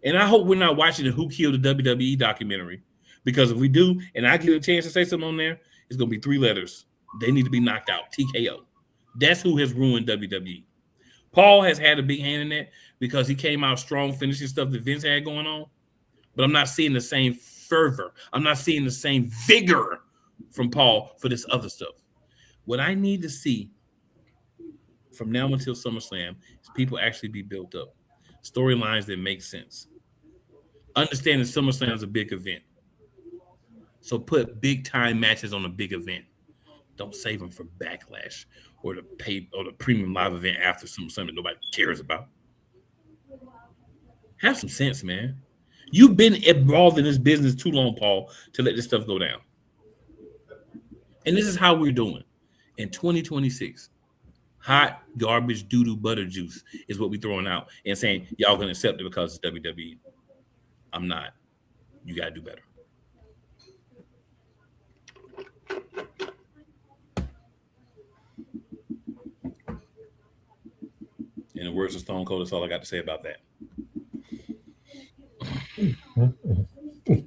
Speaker 1: And I hope we're not watching the Who Killed the WWE documentary. Because if we do, and I get a chance to say something on there, it's going to be 3 letters. They need to be knocked out. TKO. That's who has ruined WWE. Paul has had a big hand in that because he came out strong finishing stuff that Vince had going on. But I'm not seeing the same fervor. I'm not seeing the same vigor from Paul for this other stuff. What I need to see from now until SummerSlam is people actually be built up. Storylines that make sense. Understand that SummerSlam is a big event. So put big time matches on a big event. Don't save them for Backlash or the premium live event after something that nobody cares about. Have some sense, man. You've been involved in this business too long, Paul, to let this stuff go down. And this is how we're doing. In 2026, hot garbage doo-doo butter juice is what we're throwing out and saying y'all can accept it because it's WWE. I'm not. You got to do better. In the words of Stone Cold, that's all I got to say about that.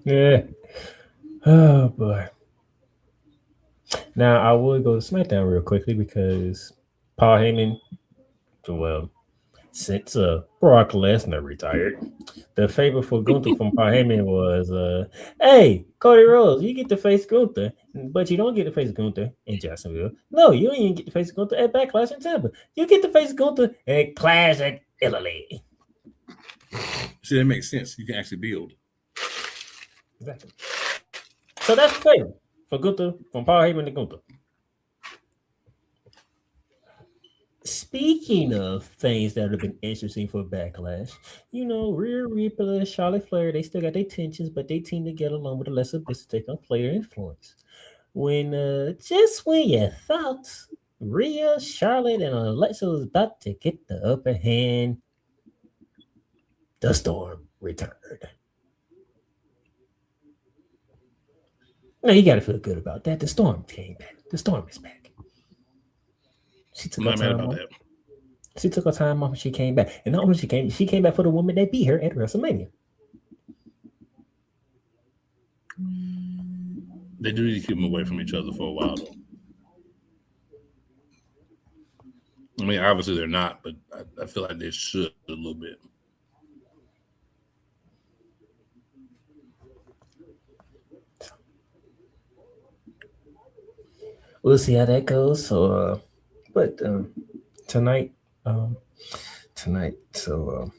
Speaker 2: Yeah. Oh boy. Now I would go to SmackDown real quickly because Paul Heyman, well, since Brock Lesnar retired, the favor for Gunther from Paul Heyman was, hey, Cody Rhodes, you get to face Gunther, but you don't get to face Gunther in Jacksonville. No, you don't even get to face Gunther at Backlash in Tampa. You get to face Gunther at Clash at Italy.
Speaker 1: See, that makes sense. You can actually build.
Speaker 2: Exactly. So that's the favor for Gunther, from Paul Heyman to Gunther. Speaking of things that have been interesting for Backlash, Rhea Ripley and Charlotte Flair, they still got their tensions, but they team to get along with Alexa Bliss to take on Flair influence. Just when you thought Rhea, Charlotte, and Alexa was about to get the upper hand, the Storm returned. Now you got to feel good about that. The Storm came back. The Storm is back. She took her time off. She took her time off and she came back. And not only she came back for the woman that beat her at WrestleMania.
Speaker 1: They do need to keep them away from each other for a while, though. I mean, obviously they're not, but I feel like they should a little bit.
Speaker 2: We'll see how that goes. So, but tonight. So,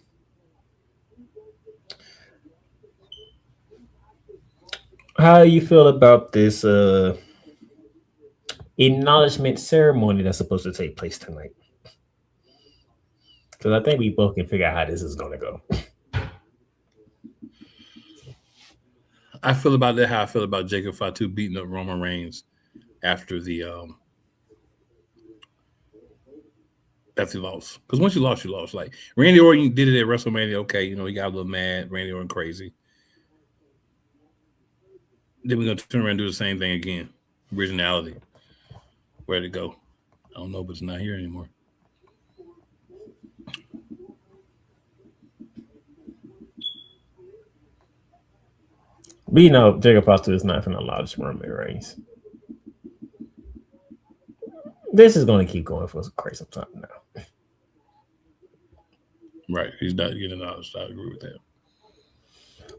Speaker 2: how you feel about this acknowledgement ceremony that's supposed to take place tonight? Because I think we both can figure out how this is going to go.
Speaker 1: I feel about that how I feel about Jacob Fatu beating up Roman Reigns after the after he lost. Because once you lost, you lost. Like Randy Orton did it at WrestleMania. Okay, he got a little mad. Randy Orton crazy. Then we're gonna turn around and do the same thing again. Originality. Where'd it go? I don't know, but it's not here anymore.
Speaker 2: But Jacob Foster is not going to allow this Roman Reigns. This is going to keep going for quite some time now.
Speaker 1: Right. He's not getting out. I agree with that.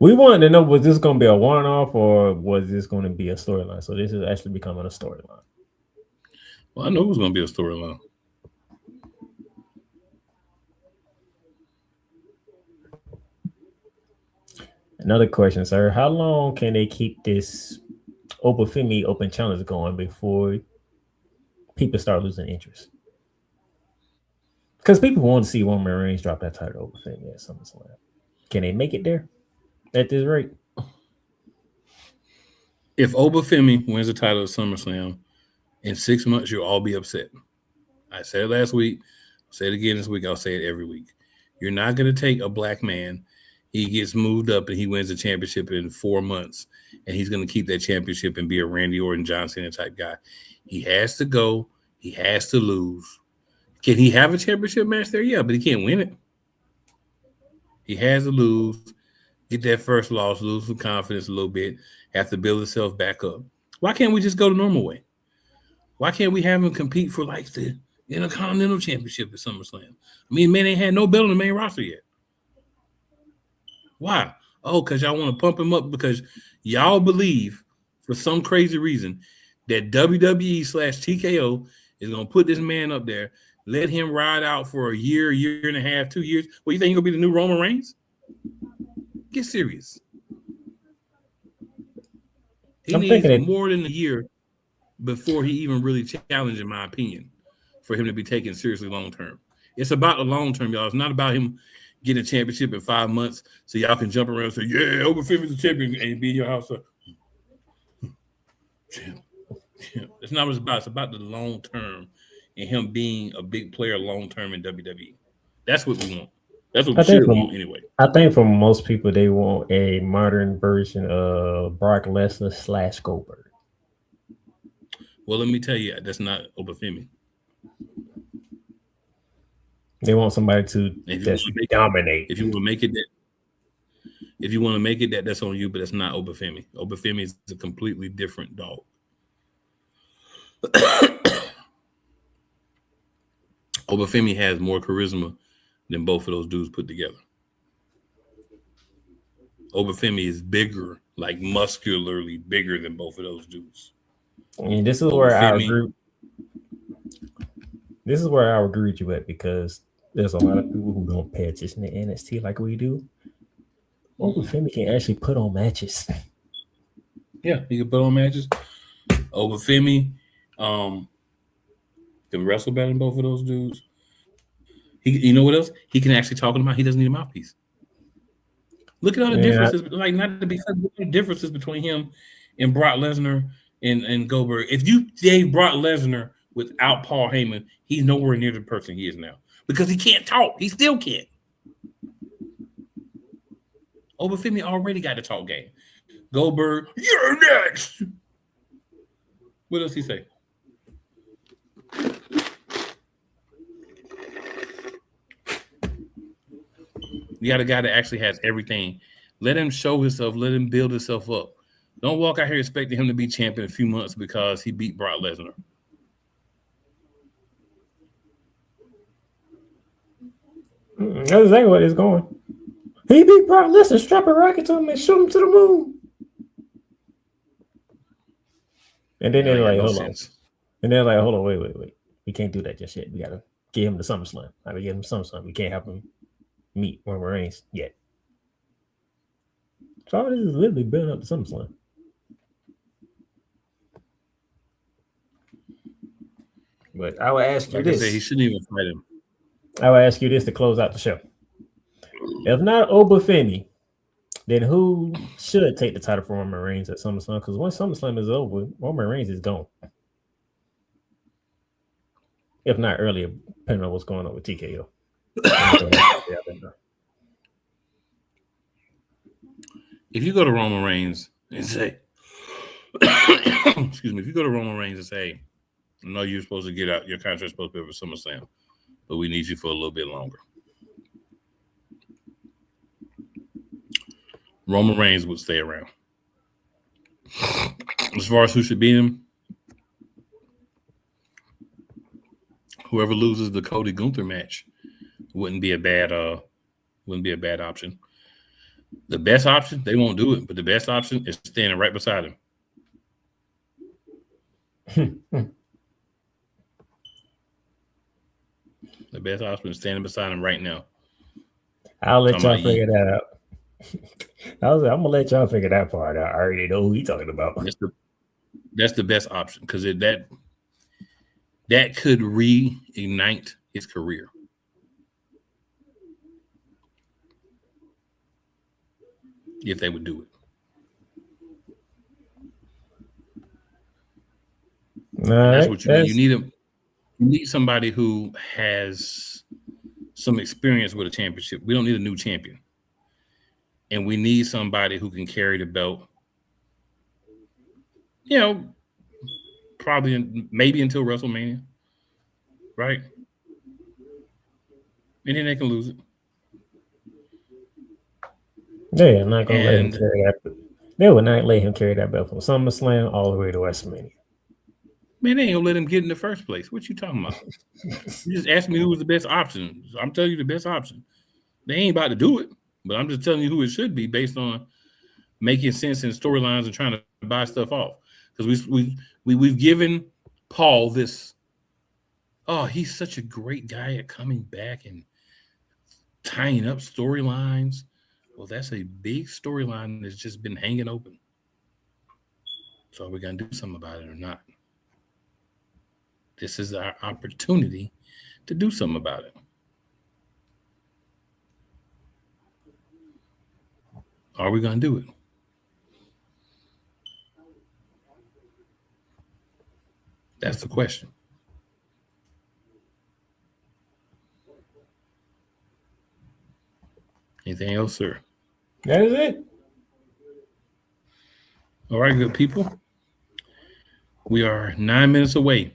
Speaker 2: We wanted to know, was this going to be a one-off or was this going to be a storyline? So this is actually becoming a storyline.
Speaker 1: Well, I know it was going to be a storyline.
Speaker 2: Another question, sir. How long can they keep this Obafemi Open Challenge going before people start losing interest? Because people want to see Roman Reigns drop that title over Femi at SummerSlam. Can they make it there at this rate?
Speaker 1: If Obafemi wins the title of SummerSlam in 6 months, you'll all be upset. I said it last week. I'll say it again this week. I'll say it every week. You're not going to take a black man. He gets moved up and he wins the championship in 4 months, and he's going to keep that championship and be a Randy Orton, John Cena type guy. He has to go. He has to lose. Can he have a championship match there? Yeah, but he can't win it. He has to lose, get that first loss, lose some confidence a little bit, have to build himself back up. Why can't we just go the normal way? Why can't we have him compete for like the Intercontinental Championship at SummerSlam? I mean, man, they had no belt on the main roster yet. Why? Oh, because y'all want to pump him up because y'all believe for some crazy reason that WWE/TKO is going to put this man up there, let him ride out for a year, year and a half, 2 years. Well, you think he's going to be the new Roman Reigns? Get serious. He needs more than a year before he even really challenged, in my opinion, for him to be taken seriously long term. It's about the long term, y'all. It's not about him getting a championship in 5 months so y'all can jump around and say, yeah, Obafemi's the champion and be in your house. It's not what it's about. It's about the long term and him being a big player long term in WWE. That's what we want. That's what
Speaker 2: I
Speaker 1: we
Speaker 2: think
Speaker 1: should want anyway.
Speaker 2: I think for most people, they want a modern version of Brock Lesnar / Goldberg.
Speaker 1: Well, let me tell you, that's not Obafemi.
Speaker 2: They want somebody to dominate.
Speaker 1: If you want to make it that, if you want to make it that, that's on you. But that's not Obafemi. Obafemi is a completely different dog. Obafemi has more charisma than both of those dudes put together. Obafemi is bigger, like muscularly bigger than both of those dudes.
Speaker 2: And this is where I agree. This is where I agree with you at, because there's a lot of people who don't pay attention to NXT like we do. Obafemi can actually put on matches.
Speaker 1: Yeah, he can put on matches. Obafemi can wrestle better than both of those dudes. You know what else? He can actually talk about. He doesn't need a mouthpiece. Look at all the differences. Like, not to be funny, look at the differences between him and Brock Lesnar and Goldberg. If you gave Brock Lesnar without Paul Heyman, he's nowhere near the person he is now because he can't talk. He still can't. Obafemi already got the talk game. Goldberg, you're next. What else he say? You got a guy that actually has everything. Let him show himself. Let him build himself up. Don't walk out here expecting him to be champion in a few months because he beat Brock Lesnar.
Speaker 2: That's exactly what it's going. He beat Brock Lesnar, strap a rocket to him and shoot him to the moon. And then they're like, hold on. And they're like, hold on, wait. We can't do that just yet. We got to get him to SummerSlam. I mean, get him to SummerSlam. We can't have him meet Roman Reigns yet. So all this is literally building up to SummerSlam. But I will ask you this.
Speaker 1: He shouldn't even fight him.
Speaker 2: I will ask you this to close out the show. If not Obafemi, then who should take the title from Roman Reigns at SummerSlam? Because once SummerSlam is over, Roman Reigns is gone. If not earlier, depending on what's going on with TKO.
Speaker 1: If you go to Roman Reigns and say, excuse me, if you go to Roman Reigns and say, I know you're supposed to get out, your contract's supposed to be over SummerSlam, but we need you for a little bit longer. Roman Reigns would stay around. As far as who should beat him, whoever loses the Cody Gunther match wouldn't be a bad option. The best option, they won't do it, but the best option is standing right beside him. The best option is standing beside him right now.
Speaker 2: I'll let y'all figure that out. I'm gonna let y'all figure that part out. I already know who he's talking about.
Speaker 1: That's the best option because that could reignite his career. If they would do it. That's what you need. You need somebody who has some experience with a championship. We don't need a new champion. And we need somebody who can carry the belt, probably maybe until WrestleMania, right? And then they can lose it.
Speaker 2: Yeah, I'm not going to let him carry that. They would not let him carry that belt from SummerSlam all the way to WrestleMania.
Speaker 1: Man, they ain't going to let him get in the first place. What you talking about? You just asked me who was the best option. I'm telling you the best option. They ain't about to do it. But I'm just telling you who it should be based on making sense in storylines and trying to buy stuff off. Because we've given Paul this. Oh, he's such a great guy at coming back and tying up storylines. Well, that's a big storyline that's just been hanging open. So are we gonna do something about it or not? This is our opportunity to do something about it. Are we going to do it? That's the question. Anything else, sir?
Speaker 2: That is it.
Speaker 1: All right, good people. We are 9 minutes away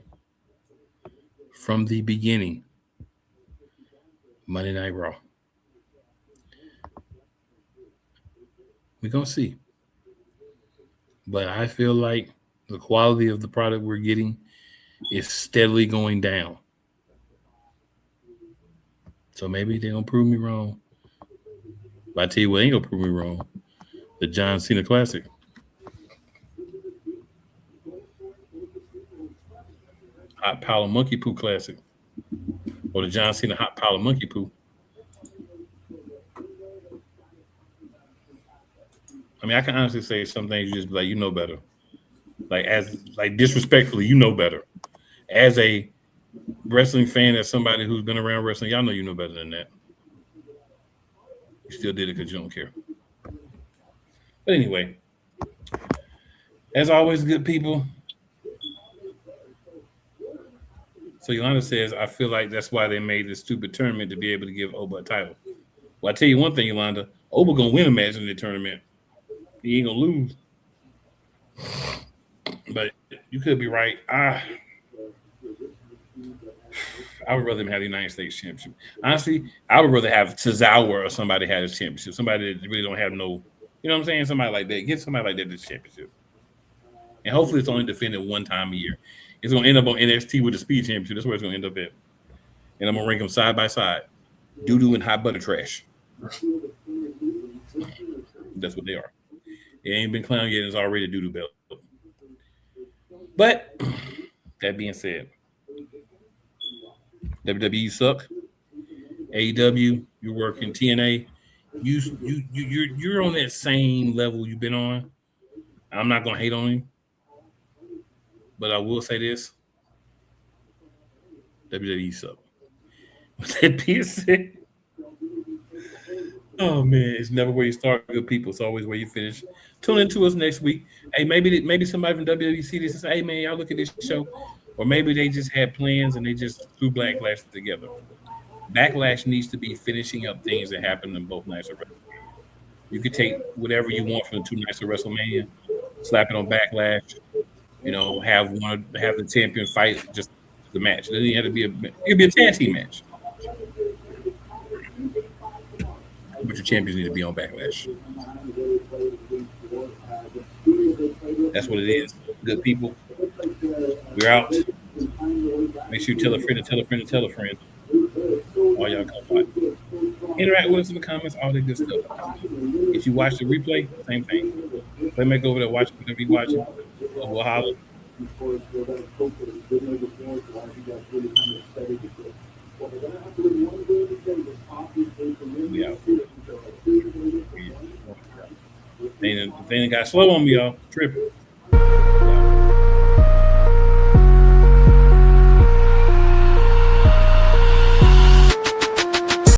Speaker 1: from the beginning. Monday Night Raw. We're going to see. But I feel like the quality of the product we're getting is steadily going down. So maybe they're going to prove me wrong. But I tell you what ain't going to prove me wrong. The John Cena Classic. Hot Pile of Monkey Poo Classic. Or the John Cena Hot Pile of Monkey Poo. I mean, I can honestly say some things you just be like, you know better. Like disrespectfully, you know better. As a wrestling fan, as somebody who's been around wrestling, y'all know you know better than that. You still did it because you don't care. But anyway, as always, good people. So Yolanda says, I feel like that's why they made this stupid tournament to be able to give Oba a title. Well, I tell you one thing, Yolanda, Oba gonna win a match in the tournament. He ain't gonna lose. But you could be right. I would rather him have the United States Championship. Honestly, I would rather have Tozawa or somebody have his championship. Somebody that really don't have no, you know what I'm saying? Somebody like that. Get somebody like that this championship. And hopefully it's only defended one time a year. It's going to end up on NXT with the Speed Championship. That's where it's going to end up at. And I'm going to rank them side by side. Doo-doo and hot butter trash. That's what they are. It ain't been clowned yet. It's already a doo-doo belt. But that being said, WWE suck. AEW, you're working TNA. You're on that same level you've been on. I'm not going to hate on you. But I will say this. WWE suck. With that being said, oh man, it's never where you start, good people. It's always where you finish. Tune in to us next week. Hey, maybe somebody from WWE see this and say, hey man, y'all look at this show. Or maybe they just had plans and they just threw Backlash together. Backlash needs to be finishing up things that happened in both nights of WrestleMania. You could take whatever you want from the 2 nights of WrestleMania, slap it on Backlash. You know, have the champion fight just the match. It doesn't have to be it could be a tag team match. But your champions need to be on Backlash. That's what it is. Good people. We're out. Make sure you tell a friend to tell a friend to tell a friend. All y'all come fight. Interact with us in the comments, all that good stuff. If you watch the replay, same thing. Playmaker over there watching whatever you watching. We'll holler. We out. They got slow on me, y'all. Tripping.